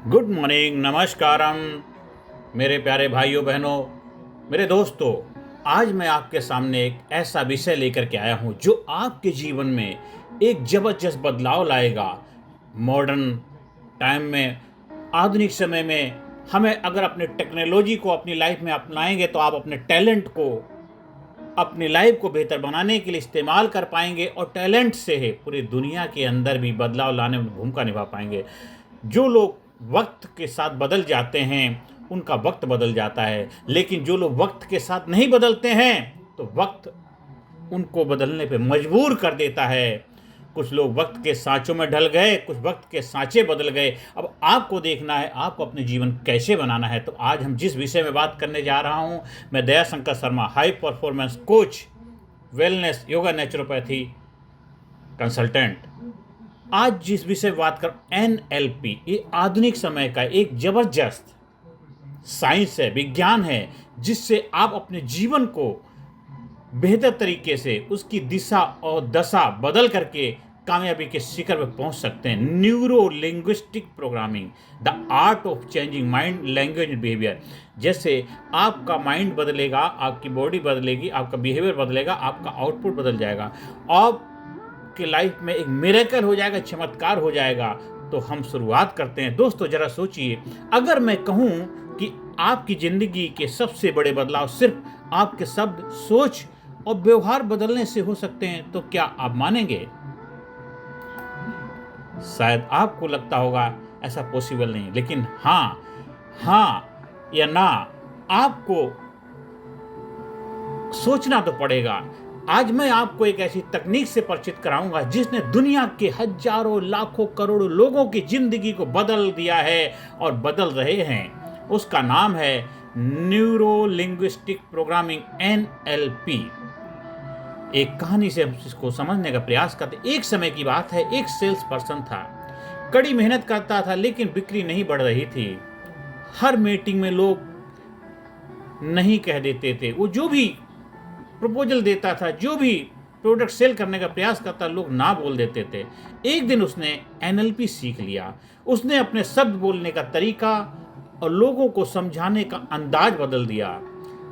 Good morning, नमस्कारम मेरे प्यारे भाइयों बहनों, मेरे दोस्तों। आज मैं आपके सामने एक ऐसा विषय लेकर के आया हूं जो आपके जीवन में एक ज़बरदस्त बदलाव लाएगा। मॉडर्न टाइम में, आधुनिक समय में, हमें अगर अपने टेक्नोलॉजी को अपनी लाइफ में अपनाएंगे तो आप अपने टैलेंट को अपनी लाइफ को बेहतर बनाने के लिए इस्तेमाल कर पाएंगे और टैलेंट से ही पूरी दुनिया के अंदर भी बदलाव लाने में भूमिका निभा पाएंगे। जो लोग वक्त के साथ बदल जाते हैं उनका वक्त बदल जाता है, लेकिन जो लोग वक्त के साथ नहीं बदलते हैं तो वक्त उनको बदलने पे मजबूर कर देता है। कुछ लोग वक्त के सांचों में ढल गए, कुछ वक्त के सांचे बदल गए। अब आपको देखना है आपको अपने जीवन कैसे बनाना है। तो आज हम जिस विषय में बात करने जा रहा हूं, मैं Dayashankar Sharma, high performance coach, wellness, yoga, naturopathy consultant. आज जिस विषय बात कर NLP, ये आधुनिक समय का एक जबरदस्त साइंस है, विज्ञान है, जिससे आप अपने जीवन को बेहतर तरीके से उसकी दिशा और दशा बदल करके कामयाबी के शिखर पर पहुंच सकते हैं। Neuro linguistic programming, the art of changing mind, language and behaviour. जैसे आपका माइंड बदलेगा, आपकी बॉडी बदलेगी, आपका बिहेवियर बदलेगा, आपका आउटपुट बदल जाएगा, आपकी लाइफ में एक मिरेकल हो जाएगा, चमत्कार हो जाएगा। तो हम शुरुआत करते हैं। दोस्तों जरा सोचिए, अगर मैं कहूँ कि आपकी ज़िंदगी के सबसे बड़े बदलाव सिर्फ आपके शब्द, सोच और व्यवहार बदलने से हो सकते हैं, तो क्या आप मानेंगे? शायद आपको लगता होगा ऐसा पॉसिबल नहीं, लेकिन हाँ या ना, आपको सोचना तो पड़ेगा। आज मैं आपको एक ऐसी तकनीक से परिचित कराऊंगा जिसने दुनिया के हजारों, लाखों, करोड़ों लोगों की जिंदगी को बदल दिया है और बदल रहे हैं। उसका नाम है न्यूरो लिंग्विस्टिक प्रोग्रामिंग, NLP। एक कहानी से हम इसको समझने का प्रयास करते। एक समय की बात है, एक सेल्स पर्सन था, कड़ी मेहनत करता था लेकिन बिक्री नहीं बढ़ रही थी। हर मीटिंग में लोग नहीं कह देते थे। वो जो भी प्रपोजल देता था, जो भी प्रोडक्ट सेल करने का प्रयास करता, लोग ना बोल देते थे। एक दिन उसने NLP सीख लिया। उसने अपने शब्द बोलने का तरीका और लोगों को समझाने का अंदाज बदल दिया।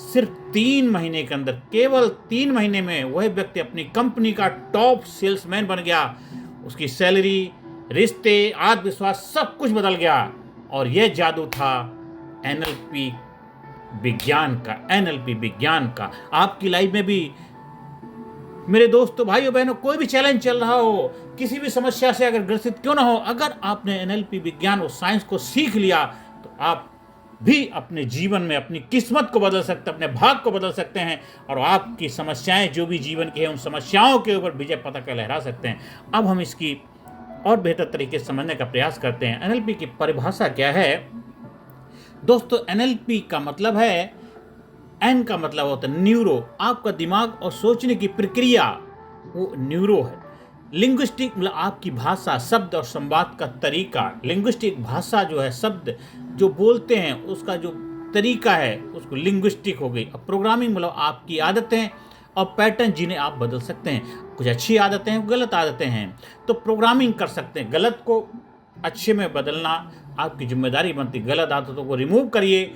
सिर्फ 3 महीने के अंदर, केवल 3 महीने में वह व्यक्ति अपनी कंपनी का टॉप सेल्समैन बन गया। उसकी सैलरी, रिश्ते, आत्मविश्वास सब कुछ बदल गया। और यह जादू था NLP विज्ञान का। NLP विज्ञान का आपकी लाइफ में भी, मेरे दोस्तों, भाइयों बहनों, कोई भी चैलेंज चल रहा हो, किसी भी समस्या से अगर ग्रसित क्यों ना हो, अगर आपने NLP विज्ञान और साइंस को सीख लिया तो आप भी अपने जीवन में अपनी किस्मत को बदल सकते हैं, अपने भाग को बदल सकते हैं और आपकी समस्याएं जो भी जीवन की है उन समस्याओं के ऊपर विजय पताका लहरा सकते हैं। अब हम इसकी और बेहतर तरीके से समझने का प्रयास करते हैं। NLP की परिभाषा क्या है? दोस्तों, NLP का मतलब है, N का मतलब होता है न्यूरो, आपका दिमाग और सोचने की प्रक्रिया, वो न्यूरो है। लिंग्विस्टिक मतलब आपकी भाषा, शब्द और संवाद का तरीका। लिंग्विस्टिक भाषा जो है, शब्द जो बोलते हैं उसका जो तरीका है, उसको लिंग्विस्टिक हो गई। अब प्रोग्रामिंग मतलब आपकी आदतें और पैटर्न जिन्हें आप बदल सकते हैं। कुछ अच्छी आदतें हैं, गलत आदतें हैं, तो प्रोग्रामिंग कर सकते हैं। गलत को अच्छे में बदलना आपकी जिम्मेदारी बनती। गलत आदतों को रिमूव करिए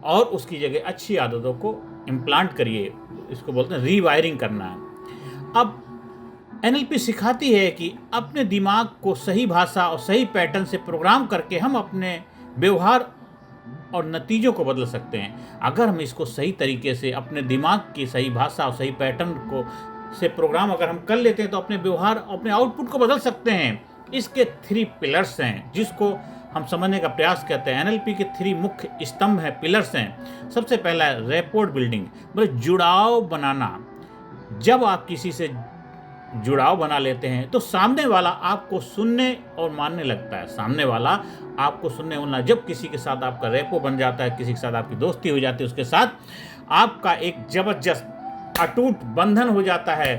और उसकी जगह अच्छी आदतों को इम्प्लांट करिए। इसको बोलते हैं रीवायरिंग करना है। अब NLP सिखाती है कि अपने दिमाग को सही भाषा और सही पैटर्न से प्रोग्राम करके हम अपने व्यवहार और नतीजों को बदल सकते हैं। अगर हम इसको सही तरीके से अपने दिमाग की सही भाषा और सही पैटर्न को से प्रोग्राम अगर हम कर लेते हैं तो अपने व्यवहार, अपने आउटपुट को बदल सकते हैं। इसके 3 पिलर्स हैं जिसको हम समझने का प्रयास करते हैं। NLP के 3 मुख्य स्तंभ हैं, पिलर्स हैं। सबसे पहला है रैपोर्ट बिल्डिंग, मतलब जुड़ाव बनाना। जब आप किसी से जुड़ाव बना लेते हैं तो सामने वाला आपको सुनने और मानने लगता है। सामने वाला आपको सुनने वाला, जब किसी के साथ आपका रेपो बन जाता है, किसी के साथ आपकी दोस्ती हो जाती है, उसके साथ आपका एक जबरदस्त अटूट बंधन हो जाता है,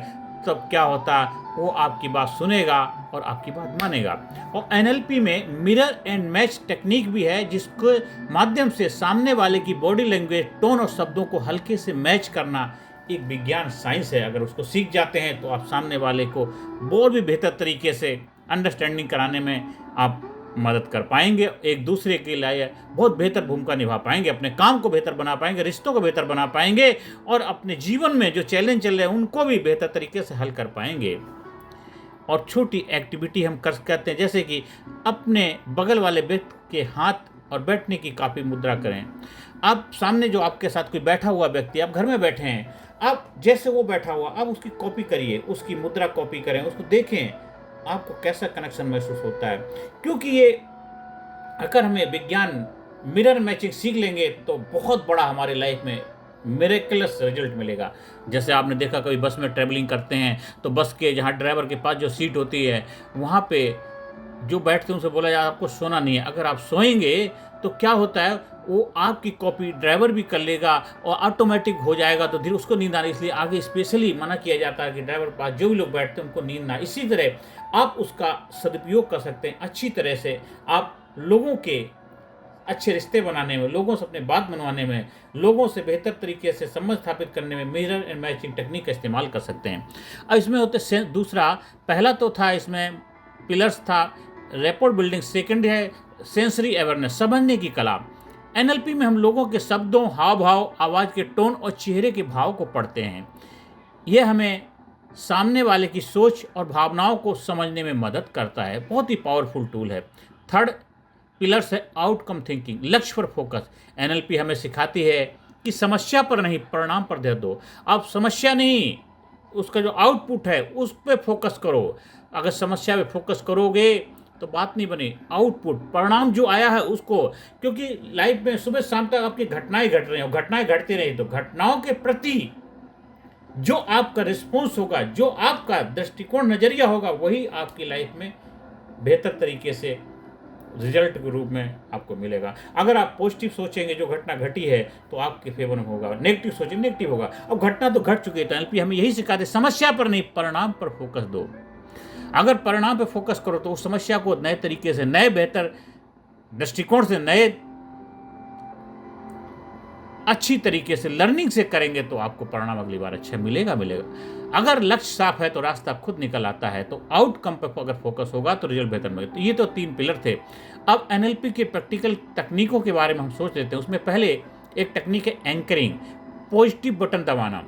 तब क्या होता है, वो आपकी बात सुनेगा और आपकी बात मानेगा। और NLP में मिरर एंड मैच टेक्निक भी है, जिसके माध्यम से सामने वाले की बॉडी लैंग्वेज, टोन और शब्दों को हल्के से मैच करना एक विज्ञान, साइंस है। अगर उसको सीख जाते हैं तो आप सामने वाले को और भी बेहतर तरीके से अंडरस्टैंडिंग कराने में आप मदद कर पाएंगे, एक दूसरे के लिए बहुत बेहतर भूमिका निभा पाएंगे, अपने काम को बेहतर बना पाएंगे, रिश्तों को बेहतर बना पाएंगे और अपने जीवन में जो चैलेंज चल रहे हैं उनको भी बेहतर तरीके से हल कर पाएंगे। और छोटी एक्टिविटी हम कर सकते हैं, जैसे कि अपने बगल वाले व्यक्ति के हाथ और बैठने की काफ़ी मुद्रा करें। आप सामने जो आपके साथ कोई बैठा हुआ व्यक्ति, आप घर में बैठे हैं, आप जैसे वो बैठा हुआ आप उसकी कॉपी करिए, उसकी मुद्रा कॉपी करें, उसको देखें, आपको कैसा कनेक्शन महसूस होता है। क्योंकि ये अगर हमें विज्ञान मिरर मैचिंग सीख लेंगे तो बहुत बड़ा हमारे लाइफ में मिरेकलस रिजल्ट मिलेगा। जैसे आपने देखा कभी बस में ट्रैवलिंग करते हैं तो बस के जहाँ ड्राइवर के पास जो सीट होती है वहाँ पे जो बैठते हैं उनसे बोला जाए आपको सोना नहीं है। अगर आप सोएंगे तो क्या होता है, वो आपकी कॉपी ड्राइवर भी कर लेगा और ऑटोमेटिक हो जाएगा, तो धीरे उसको नींद आने, इसलिए आगे स्पेशली मना किया जाता है कि ड्राइवर के पास जो भी लोग बैठते हैं उनको नींद ना। इसी तरह आप उसका सदुपयोग कर सकते हैं अच्छी तरह से। आप लोगों के अच्छे रिश्ते बनाने में, लोगों से अपने बात मनवाने में, लोगों से बेहतर तरीके से संबंध स्थापित करने में मिरर एंड मैचिंग टेक्निक का इस्तेमाल कर सकते हैं। अब इसमें होते दूसरा, पहला तो था इसमें पिलर्स था रैपोर्ट बिल्डिंग, सेकंड है सेंसरी अवेयरनेस, समझने की कला। एनएलपी में हम लोगों के शब्दों, हाव भाव, आवाज़ के टोन और चेहरे के भाव को पढ़ते हैं। यह हमें सामने वाले की सोच और भावनाओं को समझने में मदद करता है, बहुत ही पावरफुल टूल है। थर्ड पिलर्स है आउटकम थिंकिंग, लक्ष्य पर फोकस। एनएलपी हमें सिखाती है कि समस्या पर नहीं परिणाम पर ध्यान दो। आप समस्या नहीं, उसका जो आउटपुट है उस पर फोकस करो। अगर समस्या पे फोकस करोगे तो बात नहीं बनी, आउटपुट परिणाम जो आया है उसको, क्योंकि लाइफ में सुबह शाम तक आपकी घटनाएं घट रही हो, घटनाएं घटती रही तो घटनाओं के प्रति जो आपका रिस्पॉन्स होगा, जो आपका दृष्टिकोण नजरिया होगा, वही आपकी लाइफ में बेहतर तरीके से रिजल्ट के रूप में आपको मिलेगा। अगर आप पॉजिटिव सोचेंगे जो घटना घटी है तो आपके फेवर में होगा, नेगेटिव सोचेंगे नेगेटिव होगा। अब घटना तो घट चुकी है, तो एनएलपी हमें यही सिखाते समस्या पर नहीं परिणाम पर फोकस दो। अगर परिणाम पर फोकस करो तो उस समस्या को नए तरीके से, नए बेहतर दृष्टिकोण से, नए अच्छी तरीके से लर्निंग से करेंगे तो आपको परिणाम अगली बार अच्छा मिलेगा। अगर लक्ष्य साफ है तो रास्ता खुद निकल आता है, तो आउटकम पर अगर फोकस होगा तो रिजल्ट बेहतर मिलेगा। तो ये तो 3 पिलर थे। अब एनएलपी के प्रैक्टिकल तकनीकों के बारे में हम सोच लेते हैं। उसमें पहले एक टेक्निक है एंकरिंग, पॉजिटिव बटन दबाना,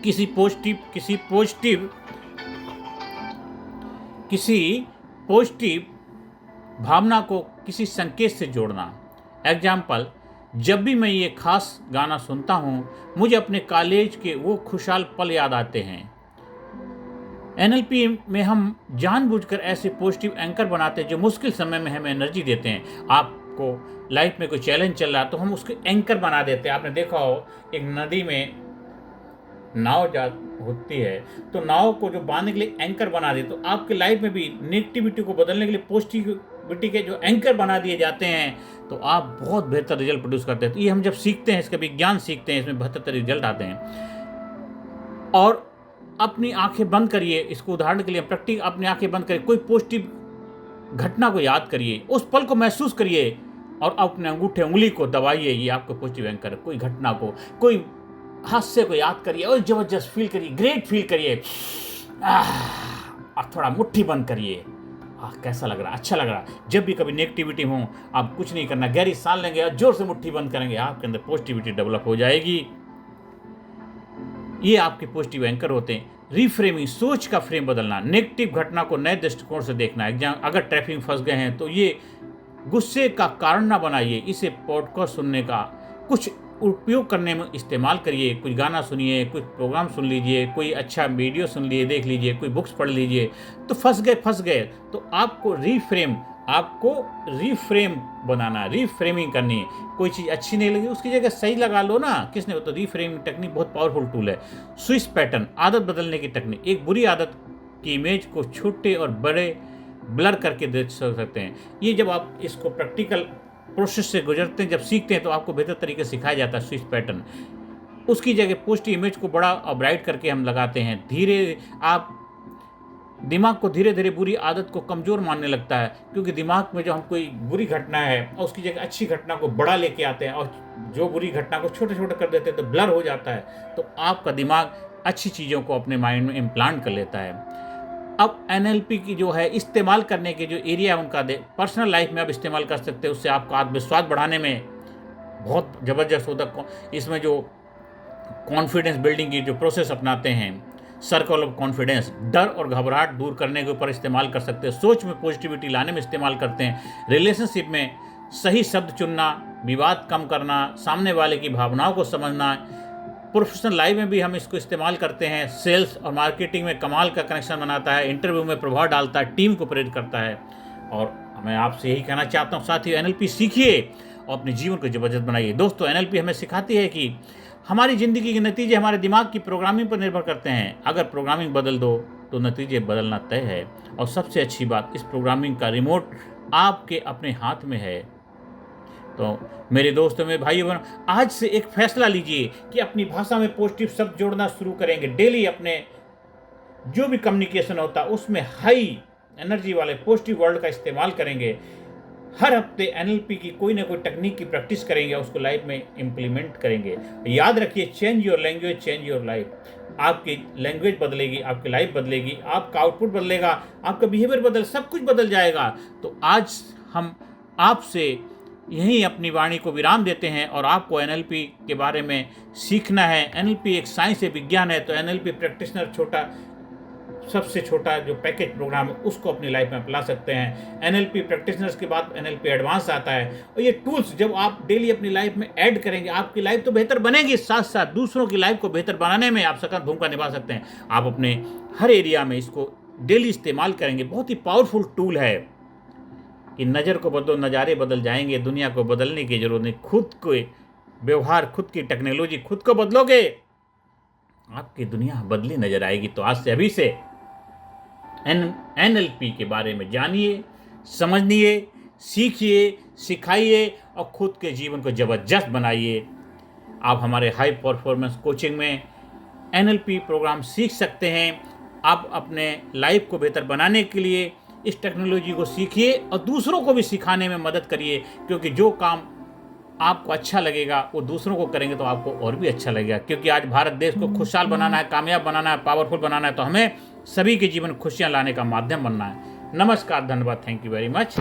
किसी पॉजिटिव भावना को किसी संकेत से जोड़ना। एग्जाम्पल, जब भी मैं ये खास गाना सुनता हूँ मुझे अपने कॉलेज के वो खुशहाल पल याद आते हैं। एनएलपी में हम जानबूझकर ऐसे पॉजिटिव एंकर बनाते हैं जो मुश्किल समय में हमें एनर्जी देते हैं। आपको लाइफ में कोई चैलेंज चल रहा है तो हम उसको एंकर बना देते हैं। आपने देखा हो एक नदी में नाव होती है तो नाव को जो बांधने के लिए एंकर बना दे, तो आपके लाइफ में भी नेगेटिविटी को बदलने के लिए पॉजिटिविटी के जो एंकर बना दिए जाते हैं तो आप बहुत बेहतर रिजल्ट प्रोड्यूस करते हैं। तो ये हम जब सीखते हैं, इसका विज्ञान सीखते हैं, इसमें बेहतर रिजल्ट आते हैं। और अपनी आंखें बंद करिए, इसको उदाहरण के लिए प्रैक्टिस, अपनी आंखें बंद करिए, कोई पॉजिटिव घटना को याद करिए, उस पल को महसूस करिए और अपने अंगूठे उंगली को दबाइए, ये आपको पॉजिटिव एंकर। कोई घटना को, कोई हादसे को याद करिए और जबरदस्त फील करिए, ग्रेट फील करिए, और थोड़ा मुट्ठी बंद करिए, कैसा लग रहा, अच्छा लग रहा। जब भी कभी नेगेटिविटी हो आप कुछ नहीं करना, गहरी सांस लेंगे और जोर से मुट्ठी बंद करेंगे, आपके अंदर पॉजिटिविटी डेवलप हो जाएगी। ये आपके पॉजिटिव एंकर होते हैं। रिफ्रेमिंग, सोच का फ्रेम बदलना, नेगेटिव घटना को नए दृष्टिकोण से देखना। एग्जाम, अगर ट्रैफिक में फंस गए हैं तो ये गुस्से का कारण ना बनाइए, इसे पॉडकास्ट सुनने का कुछ उपयोग करने में इस्तेमाल करिए। कुछ गाना सुनिए, कुछ प्रोग्राम सुन लीजिए, कोई अच्छा वीडियो सुन लीजिए, देख लीजिए, कोई बुक्स पढ़ लीजिए। तो फंस गए तो आपको रिफ्रेम बनाना, रिफ्रेमिंग करनी है। कोई चीज़ अच्छी नहीं लगी उसकी जगह सही लगा लो ना, किसने, तो रिफ्रेमिंग टेक्निक बहुत पावरफुल टूल है। स्विच पैटर्न, आदत बदलने की टेक्निक, एक बुरी आदत की इमेज को छोटे और बड़े ब्लर करके देख सकते हैं। ये जब आप इसको प्रैक्टिकल प्रोसेस से गुजरते हैं, जब सीखते हैं तो आपको बेहतर तरीके से सिखाया जाता है स्विच पैटर्न। उसकी जगह पॉजिटिव इमेज को बड़ा और ब्राइट करके हम लगाते हैं। दिमाग को धीरे धीरे बुरी आदत को कमज़ोर मानने लगता है, क्योंकि दिमाग में जो हम कोई बुरी घटना है और उसकी जगह अच्छी घटना को बड़ा लेके आते हैं और जो बुरी घटना को छोटे छोटे कर देते हैं तो ब्लर हो जाता है। तो आपका दिमाग अच्छी चीज़ों को अपने माइंड में इम्प्लांट कर लेता है। अब एनएलपी की जो है इस्तेमाल करने के जो एरिया है उनका पर्सनल लाइफ में आप इस्तेमाल कर सकते हैं। उससे आपका आत्मविश्वास बढ़ाने में बहुत ज़बरदस्त होता है। इसमें जो कॉन्फिडेंस बिल्डिंग की जो प्रोसेस अपनाते हैं, सर्कल ऑफ कॉन्फिडेंस, डर और घबराहट दूर करने के ऊपर इस्तेमाल कर सकते हैं। सोच में पॉजिटिविटी लाने में इस्तेमाल करते हैं। रिलेशनशिप में सही शब्द चुनना, विवाद कम करना, सामने वाले की भावनाओं को समझना। प्रोफेशनल लाइफ में भी हम इसको इस्तेमाल करते हैं। सेल्स और मार्केटिंग में कमाल का कनेक्शन बनाता है, इंटरव्यू में प्रभाव डालता है, टीम को प्रेरित करता है। और मैं आपसे यही कहना चाहता हूँ साथियों, एनएलपी सीखिए और अपने जीवन को जबरदस्त बनाइए। दोस्तों, एनएलपी हमें सिखाती है कि हमारी ज़िंदगी के नतीजे हमारे दिमाग की प्रोग्रामिंग पर निर्भर करते हैं। अगर प्रोग्रामिंग बदल दो तो नतीजे बदलना तय है। और सबसे अच्छी बात, इस प्रोग्रामिंग का रिमोट आपके अपने हाथ में है। तो मेरे दोस्तों, मेरे भाइयों बहनों, आज से एक फैसला लीजिए कि अपनी भाषा में पॉजिटिव शब्द जोड़ना शुरू करेंगे। डेली अपने जो भी कम्युनिकेशन होता है उसमें हाई एनर्जी वाले पॉजिटिव वर्ड का इस्तेमाल करेंगे। हर हफ्ते एनएलपी की कोई ना कोई टेक्निक की प्रैक्टिस करेंगे, उसको लाइफ में इम्प्लीमेंट करेंगे। याद रखिए, change your language, change your life. आपकी लैंग्वेज बदलेगी, आपकी लाइफ बदलेगी, आपका आउटपुट बदलेगा, आपका बिहेवियर सब कुछ बदल जाएगा। तो आज हम आपसे यहीं अपनी वाणी को विराम देते हैं और आपको एनएलपी के बारे में सीखना है। एनएलपी एक साइंस है, विज्ञान है। तो एनएलपी प्रैक्टिशनर सबसे छोटा जो पैकेज प्रोग्राम है उसको अपनी लाइफ में अपना सकते हैं। एनएलपी प्रैक्टिशनर्स के बाद एनएलपी एडवांस आता है। और ये टूल्स जब आप डेली अपनी लाइफ में ऐड करेंगे, आपकी लाइफ तो बेहतर बनेगी, साथ साथ दूसरों की लाइफ को बेहतर बनाने में आप सकारात्मक भूमिका निभा सकते हैं। आप अपने हर एरिया में इसको डेली इस्तेमाल करेंगे। बहुत ही पावरफुल टूल है कि नज़र को बदलो, नज़ारे बदल जाएंगे। दुनिया को बदलने की जरूरत नहीं, खुद के व्यवहार, खुद की टेक्नोलॉजी, खुद को बदलोगे, आपकी दुनिया बदली नजर आएगी। तो आज से, अभी से एनएलपी के बारे में जानिए, समझिए, सीखिए, सिखाइए और खुद के जीवन को जबरदस्त बनाइए। आप हमारे हाई परफॉर्मेंस कोचिंग में एनएलपी प्रोग्राम सीख सकते हैं। आप अपने लाइफ को बेहतर बनाने के लिए इस टेक्नोलॉजी को सीखिए और दूसरों को भी सिखाने में मदद करिए, क्योंकि जो काम आपको अच्छा लगेगा वो दूसरों को करेंगे तो आपको और भी अच्छा लगेगा। क्योंकि आज भारत देश को खुशहाल बनाना है, कामयाब बनाना है, पावरफुल बनाना है, तो हमें सभी के जीवन खुशियां लाने का माध्यम बनना है। नमस्कार, धन्यवाद, थैंक यू वेरी मच।